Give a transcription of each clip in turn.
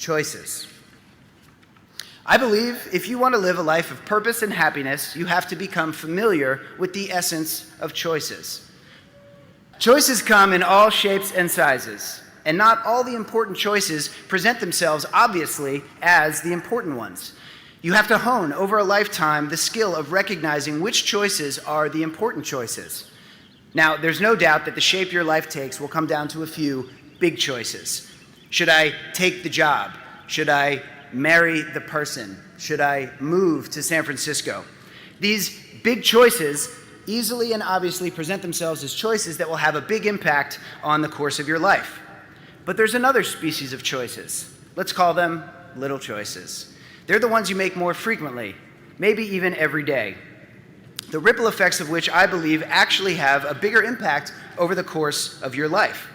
choices. I believe if you want to live a life of purpose and happiness, you have to become familiar with the essence of choices. Choices come in all shapes and sizes, and not all the important choices present themselves obviously as the important ones. You have to hone over a lifetime the skill of recognizing which choices are the important choices. Now, there's no doubt that the shape your life takes will come down to a few big choices. Should I take the job? Should I marry the person? Should I move to San Francisco? These big choices easily and obviously present themselves as choices that will have a big impact on the course of your life. But there's another species of choices. Let's call them little choices. They're the ones you make more frequently, maybe even every day. The ripple effects of which I believe actually have a bigger impact over the course of your life.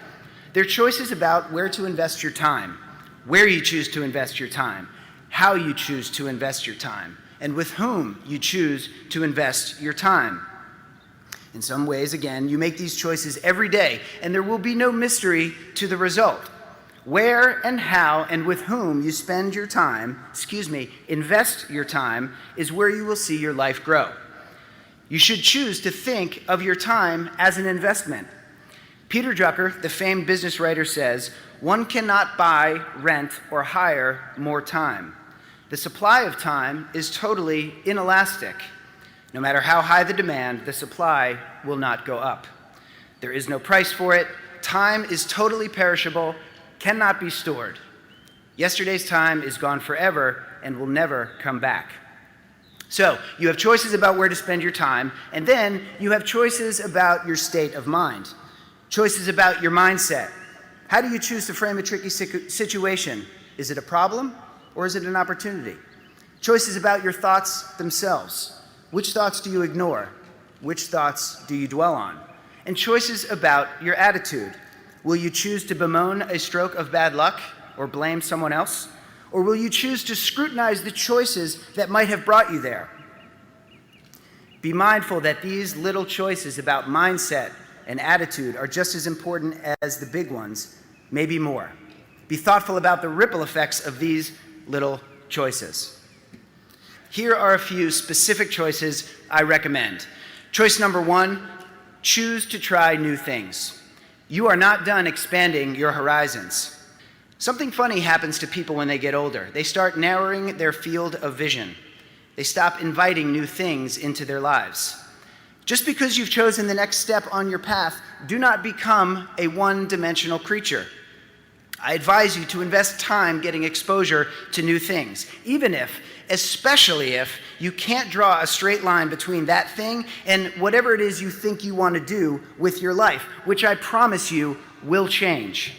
They're choices about where to invest your time, where you choose to invest your time, how you choose to invest your time, and with whom you choose to invest your time. In some ways, again, you make these choices every day, and there will be no mystery to the result. Where and how and with whom you spend your time, invest your time, is where you will see your life grow. You should choose to think of your time as an investment. Peter Drucker, the famed business writer, says, "One cannot buy, rent, or hire more time. The supply of time is totally inelastic. No matter how high the demand, the supply will not go up. There is no price for it. Time is totally perishable, cannot be stored. Yesterday's time is gone forever and will never come back." So, you have choices about where to spend your time, and then you have choices about your state of mind, choices about your mindset. How do you choose to frame a tricky situation? Is it a problem or is it an opportunity? Choices about your thoughts themselves. Which thoughts do you ignore? Which thoughts do you dwell on? And choices about your attitude. Will you choose to bemoan a stroke of bad luck or blame someone else? Or will you choose to scrutinize the choices that might have brought you there? Be mindful that these little choices about mindset and attitude are just as important as the big ones, maybe more. Be thoughtful about the ripple effects of these little choices. Here are a few specific choices I recommend. Choice number 1, choose to try new things. You are not done expanding your horizons. Something funny happens to people when they get older. They start narrowing their field of vision. They stop inviting new things into their lives. Just because you've chosen the next step on your path, do not become a one-dimensional creature. I advise you to invest time getting exposure to new things, even if, especially if, you can't draw a straight line between that thing and whatever it is you think you want to do with your life, which I promise you will change.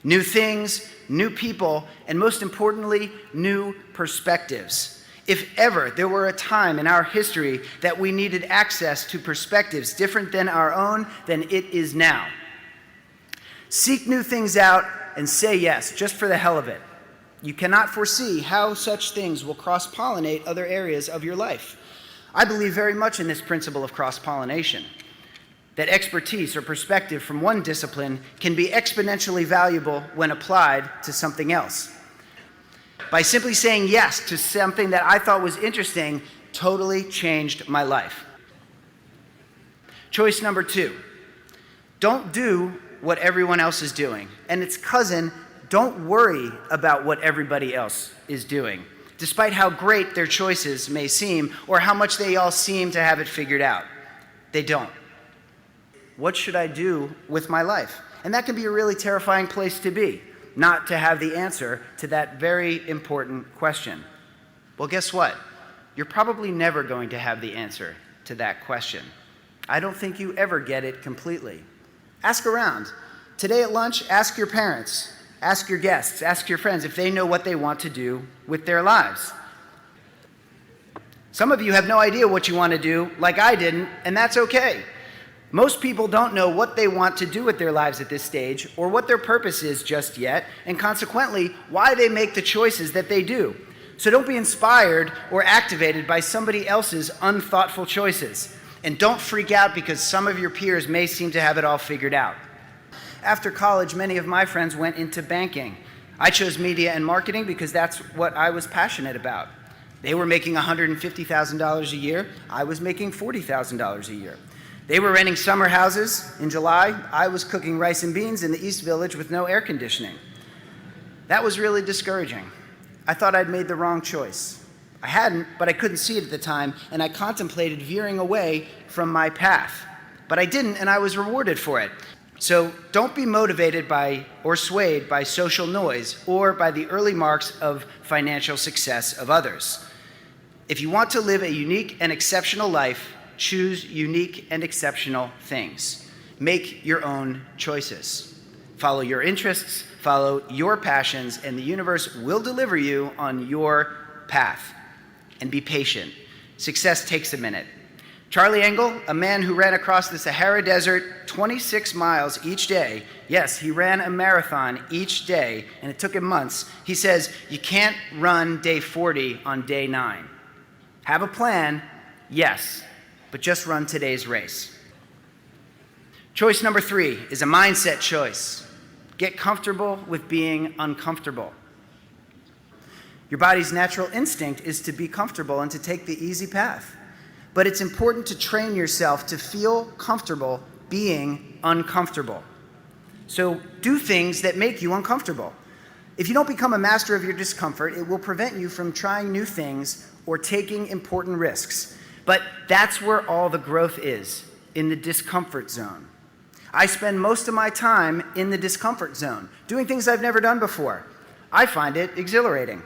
New things, new people, and most importantly, new perspectives. If ever there were a time in our history that we needed access to perspectives different than our own, then it is now. Seek new things out and say yes, just for the hell of it. You cannot foresee how such things will cross-pollinate other areas of your life. I believe very much in this principle of cross-pollination, that expertise or perspective from one discipline can be exponentially valuable when applied to something else. By simply saying yes to something that I thought was interesting, totally changed my life. Choice number 2, don't do what everyone else is doing. And its cousin, don't worry about what everybody else is doing, despite how great their choices may seem or how much they all seem to have it figured out. They don't. What should I do with my life? And that can be a really terrifying place to be, not to have the answer to that very important question. Well, guess what? You're probably never going to have the answer to that question. I don't think you ever get it completely. Ask around. Today at lunch, ask your parents, ask your guests, ask your friends if they know what they want to do with their lives. Some of you have no idea what you want to do, like I didn't, and that's okay. Most people don't know what they want to do with their lives at this stage or what their purpose is just yet, and consequently, why they make the choices that they do. So don't be inspired or activated by somebody else's unthoughtful choices. And don't freak out because some of your peers may seem to have it all figured out. After college, many of my friends went into banking. I chose media and marketing because that's what I was passionate about. They were making $150,000 a year. I was making $40,000 a year. They were renting summer houses in July. I was cooking rice and beans in the East Village with no air conditioning. That was really discouraging. I thought I'd made the wrong choice. I hadn't, but I couldn't see it at the time, and I contemplated veering away from my path. But I didn't, and I was rewarded for it. So don't be motivated by or swayed by social noise or by the early marks of financial success of others. If you want to live a unique and exceptional life, choose unique and exceptional things. Make your own choices. Follow your interests, follow your passions, and the universe will deliver you on your path. And be patient. Success takes a minute. Charlie Engle, a man who ran across the Sahara Desert 26 miles each day, yes, he ran a marathon each day, and it took him months. He says, you can't run day 40 on day 9. Have a plan, yes, but just run today's race. Choice number 3 is a mindset choice. Get comfortable with being uncomfortable. Your body's natural instinct is to be comfortable and to take the easy path. But it's important to train yourself to feel comfortable being uncomfortable. So do things that make you uncomfortable. If you don't become a master of your discomfort, it will prevent you from trying new things or taking important risks. But that's where all the growth is, in the discomfort zone. I spend most of my time in the discomfort zone, doing things I've never done before. I find it exhilarating.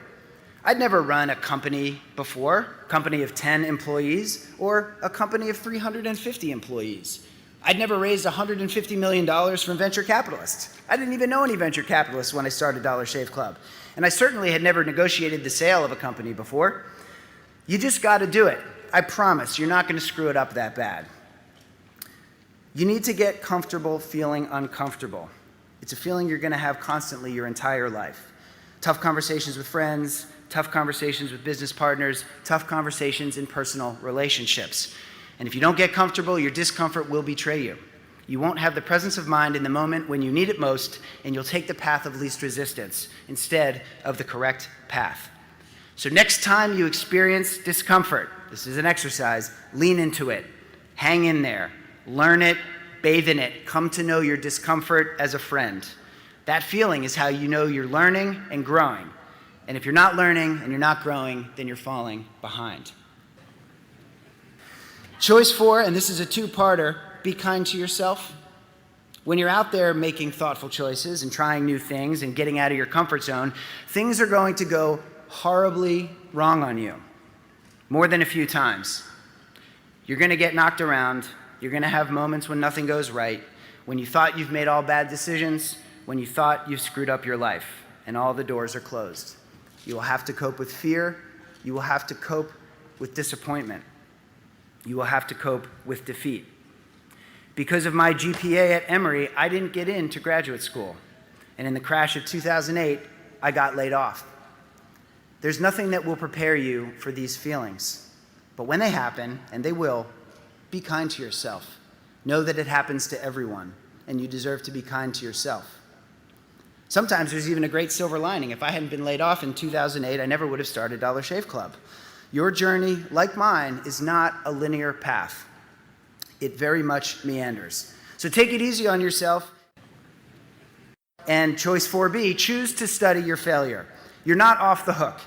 I'd never run a company before, a company of 10 employees, or a company of 350 employees. I'd never raised $150 million from venture capitalists. I didn't even know any venture capitalists when I started Dollar Shave Club. And I certainly had never negotiated the sale of a company before. You just got to do it. I promise you're not going to screw it up that bad. You need to get comfortable feeling uncomfortable. It's a feeling you're going to have constantly your entire life. Tough conversations with friends, tough conversations with business partners, tough conversations in personal relationships. And if you don't get comfortable, your discomfort will betray you. You won't have the presence of mind in the moment when you need it most, and you'll take the path of least resistance instead of the correct path. So next time you experience discomfort, this is an exercise, lean into it, hang in there, learn it, bathe in it, come to know your discomfort as a friend. That feeling is how you know you're learning and growing. And if you're not learning and you're not growing, then you're falling behind. Choice 4, and this is a two-parter, be kind to yourself. When you're out there making thoughtful choices and trying new things and getting out of your comfort zone, things are going to go horribly wrong on you, more than a few times. You're going to get knocked around. You're going to have moments when nothing goes right, when you thought you've made all bad decisions, when you thought you've screwed up your life, and all the doors are closed. You will have to cope with fear. You will have to cope with disappointment. You will have to cope with defeat. Because of my GPA at Emory, I didn't get into graduate school. And in the crash of 2008, I got laid off. There's nothing that will prepare you for these feelings. But when they happen, and they will, be kind to yourself. Know that it happens to everyone, and you deserve to be kind to yourself. Sometimes there's even a great silver lining. If I hadn't been laid off in 2008, I never would have started Dollar Shave Club. Your journey, like mine, is not a linear path. It very much meanders. So take it easy on yourself. And choice 4B, choose to study your failure. You're not off the hook.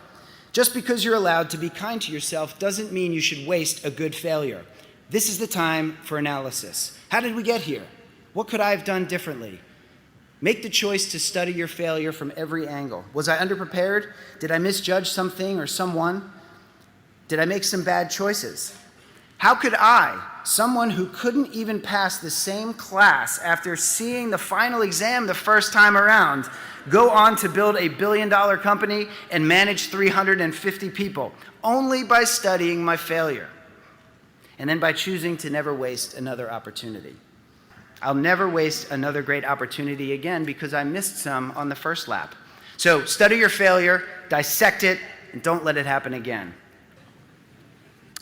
Just because you're allowed to be kind to yourself doesn't mean you should waste a good failure. This is the time for analysis. How did we get here? What could I have done differently? Make the choice to study your failure from every angle. Was I underprepared? Did I misjudge something or someone? Did I make some bad choices? How could I, someone who couldn't even pass the same class after seeing the final exam the first time around, go on to build a billion-dollar company and manage 350 people only by studying my failure and then by choosing to never waste another opportunity? I'll never waste another great opportunity again because I missed some on the first lap. So study your failure, dissect it, and don't let it happen again.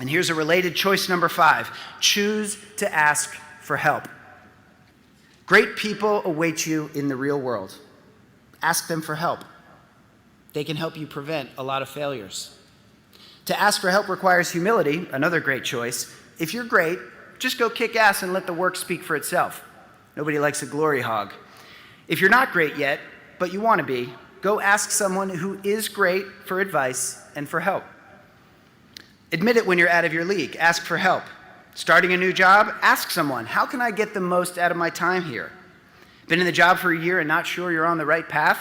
And here's a related choice number 5. Choose to ask for help. Great people await you in the real world. Ask them for help. They can help you prevent a lot of failures. To ask for help requires humility, another great choice. If you're great, just go kick ass and let the work speak for itself. Nobody likes a glory hog. If you're not great yet, but you want to be, go ask someone who is great for advice and for help. Admit it when you're out of your league. Ask for help. Starting a new job? Ask someone, how can I get the most out of my time here? Been in the job for a year and not sure you're on the right path?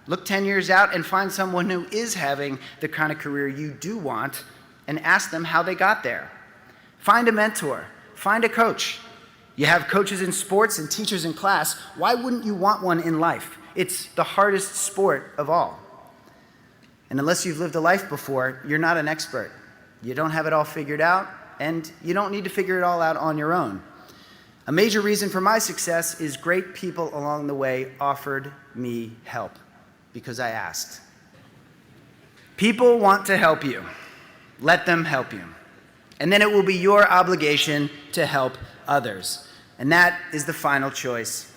Look 10 years out and find someone who is having the kind of career you do want and ask them how they got there. Find a mentor. Find a coach. You have coaches in sports and teachers in class. Why wouldn't you want one in life? It's the hardest sport of all. And unless you've lived a life before, you're not an expert. You don't have it all figured out, and you don't need to figure it all out on your own. A major reason for my success is great people along the way offered me help because I asked. People want to help you. Let them help you. And then it will be your obligation to help others. And that is the final choice.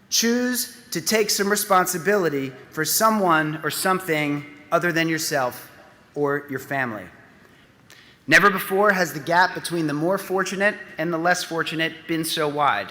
Choose to take some responsibility for someone or something other than yourself or your family. Never before has the gap between the more fortunate and the less fortunate been so wide.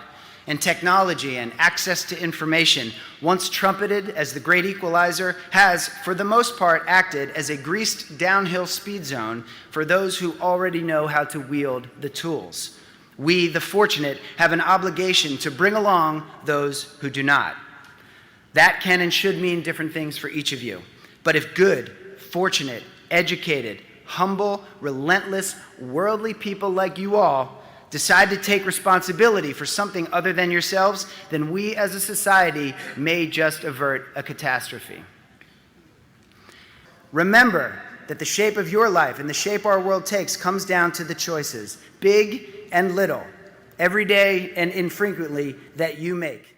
And technology and access to information, once trumpeted as the great equalizer, has, for the most part, acted as a greased downhill speed zone for those who already know how to wield the tools. We, the fortunate, have an obligation to bring along those who do not. That can and should mean different things for each of you. But if good, fortunate, educated, humble, relentless, worldly people like you all decide to take responsibility for something other than yourselves, then we as a society may just avert a catastrophe. Remember that the shape of your life and the shape our world takes comes down to the choices, big and little, every day and infrequently, that you make.